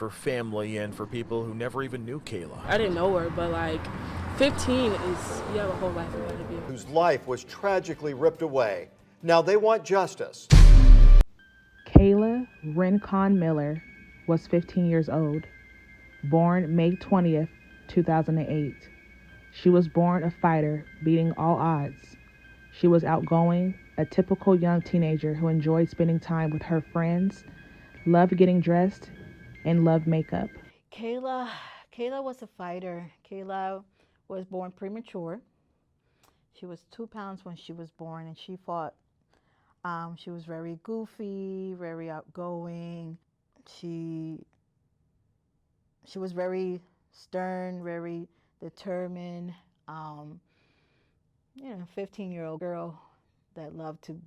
For family and for people who never even knew Kayla. I didn't know her, but like 15 is, you have a whole life ahead of you. Whose life was tragically ripped away. Now they want justice. Kayla Rincon Miller was 15 years old, born May 20th, 2008. She was born a fighter, beating all odds. She was outgoing, a typical young teenager who enjoyed spending time with her friends, loved getting dressed, and loved makeup. Kayla was a fighter. Kayla was born premature. She was 2 pounds when she was born, and she fought. She was very goofy, very outgoing. She was very stern, very determined. 15-year-old girl that loved to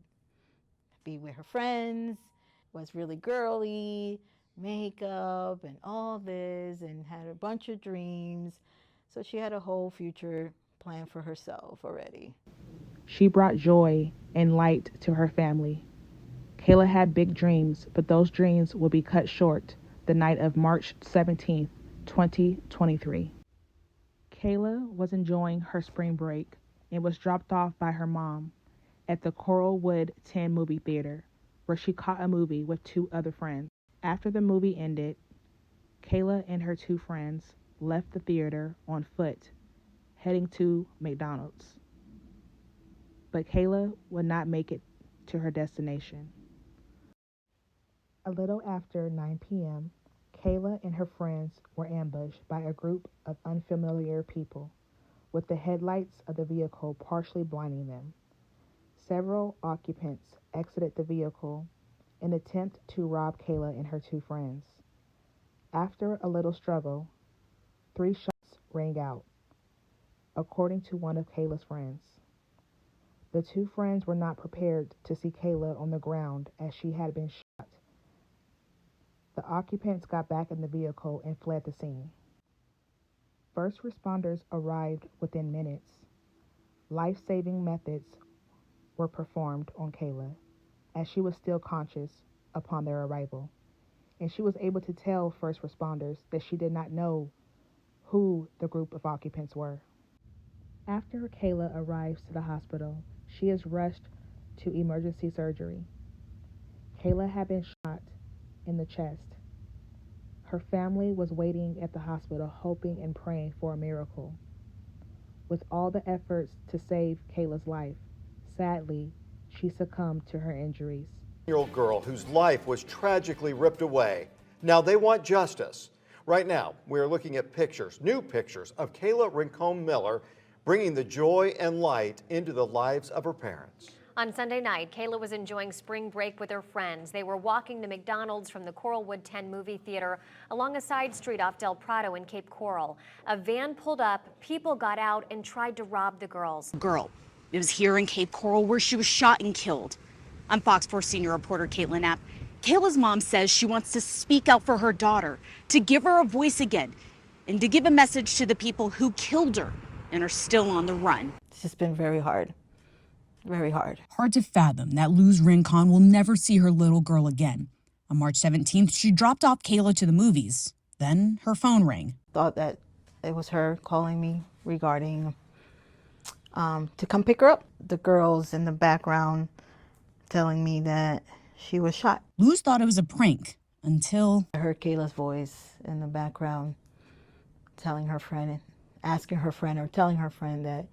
be with her friends, was really girly, makeup and all this, and had a bunch of dreams. So she had a whole future planned for herself already. She brought joy and light to her family. Kayla had big dreams, but those dreams will be cut short the night of March 17th, 2023. Kayla was enjoying her spring break and was dropped off by her mom at the Coralwood 10 movie theater, where she caught a movie with two other friends. After the movie ended, Kayla and her two friends left the theater on foot, heading to McDonald's. But Kayla would not make it to her destination. A little after 9 p.m., Kayla and her friends were ambushed by a group of unfamiliar people, with the headlights of the vehicle partially blinding them. Several occupants exited the vehicle in an attempt to rob Kayla and her two friends. After a little struggle, 3 shots rang out, according to one of Kayla's friends. The two friends were not prepared to see Kayla on the ground as she had been shot. The occupants got back in the vehicle and fled the scene. First responders arrived within minutes. Life-saving methods were performed on Kayla, as she was still conscious upon their arrival, and she was able to tell first responders that she did not know who the group of occupants were. After Kayla arrives to the hospital, she is rushed to emergency surgery. Kayla had been shot in the chest. Her family was waiting at the hospital, hoping and praying for a miracle. With all the efforts to save Kayla's life, sadly, she succumbed to her injuries. Year-old girl whose life was tragically ripped away. Now they want justice. Right now, we're looking at pictures, new pictures of Kayla Rincon Miller bringing the joy and light into the lives of her parents. On Sunday night, Kayla was enjoying spring break with her friends. They were walking to McDonald's from the Coralwood 10 movie theater along a side street off Del Prado in Cape Coral. A van pulled up, people got out and tried to rob the girls. Girl, it was here in Cape Coral where she was shot and killed. I'm Fox 4 senior reporter Caitlin Knapp. Kayla's mom says she wants to speak out for her daughter, to give her a voice again, and to give a message to the people who killed her and are still on the run. It's just been very hard. Very hard. Hard to fathom that Luz Rincon will never see her little girl again. On March 17th, she dropped off Kayla to the movies. Then her phone rang. Thought that it was her calling me regarding to come pick her up. The girls in the background telling me that she was shot. Luz thought it was a prank until I heard Kayla's voice in the background telling her friend, asking her friend or telling her friend that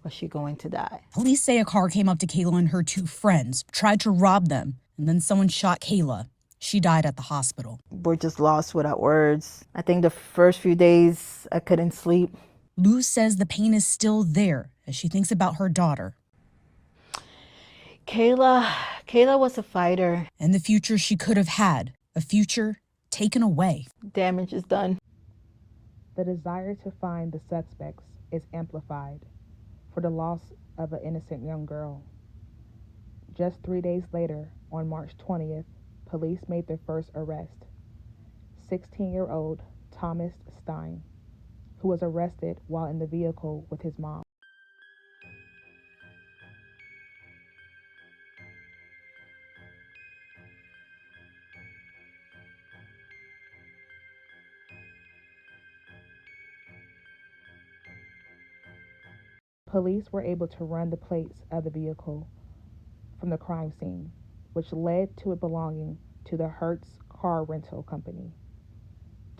was she going to die. Police say a car came up to Kayla and her two friends, tried to rob them, and then someone shot Kayla. She died at the hospital. We're just lost without words. I think the first few days I couldn't sleep. Luz says the pain is still there as she thinks about her daughter. Kayla was a fighter. And the future she could have had, a future taken away. Damage is done. The desire to find the suspects is amplified for the loss of an innocent young girl. Just 3 days later, on March 20th, police made their first arrest. 16-year-old Thomas Stein, who was arrested while in the vehicle with his mom. Police were able to run the plates of the vehicle from the crime scene, which led to it belonging to the Hertz car rental company.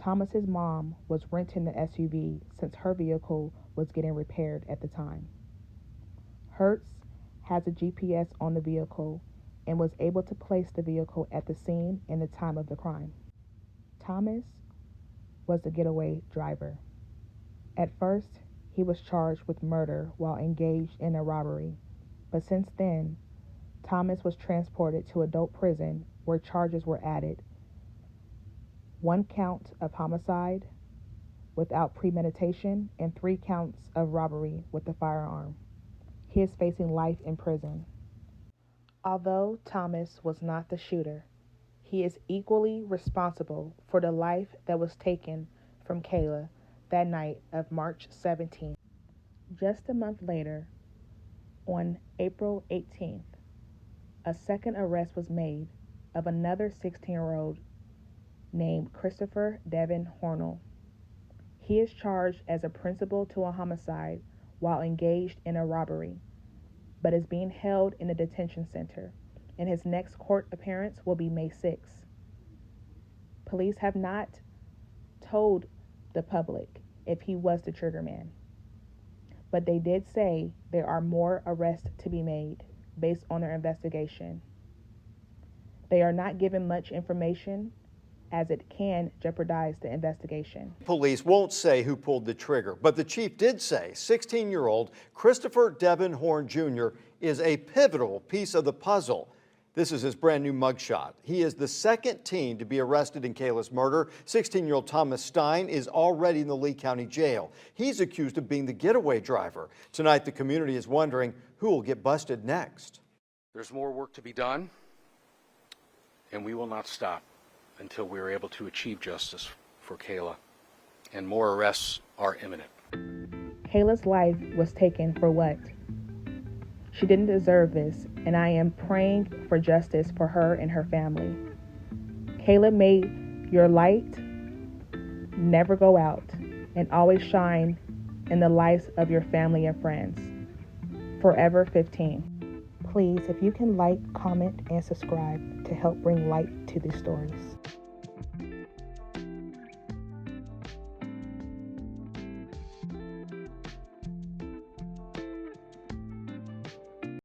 Thomas's mom was renting the SUV since her vehicle was getting repaired at the time. Hertz has a GPS on the vehicle and was able to place the vehicle at the scene in the time of the crime. Thomas was the getaway driver. At first, he was charged with murder while engaged in a robbery, but since then, Thomas was transported to adult prison where charges were added: 1 count of homicide without premeditation and 3 counts of robbery with a firearm. He is facing life in prison. Although Thomas was not the shooter, he is equally responsible for the life that was taken from Kayla that night of March 17th. Just a month later, on April 18th, a second arrest was made of another 16-year-old named Christopher Devin Hornell. He is charged as a principal to a homicide while engaged in a robbery, but is being held in a detention center, and his next court appearance will be May 6th. Police have not told the public if he was the triggerman, but they did say there are more arrests to be made based on their investigation. They are not given much information as it can jeopardize the investigation. Police won't say who pulled the trigger, but the chief did say 16-year-old Christopher Devin Horn Jr. is a pivotal piece of the puzzle. This is his brand new mugshot. He is the second teen to be arrested in Kayla's murder. 16-year-old Thomas Stein is already in the Lee County Jail. He's accused of being the getaway driver. Tonight, the community is wondering who will get busted next. There's more work to be done, and we will not stop until we are able to achieve justice for Kayla, and more arrests are imminent. Kayla's life was taken for what? She didn't deserve this, and I am praying for justice for her and her family. Kayla, may your light never go out and always shine in the lives of your family and friends. Forever 15. Please, if you can like, comment, and subscribe to help bring light to these stories.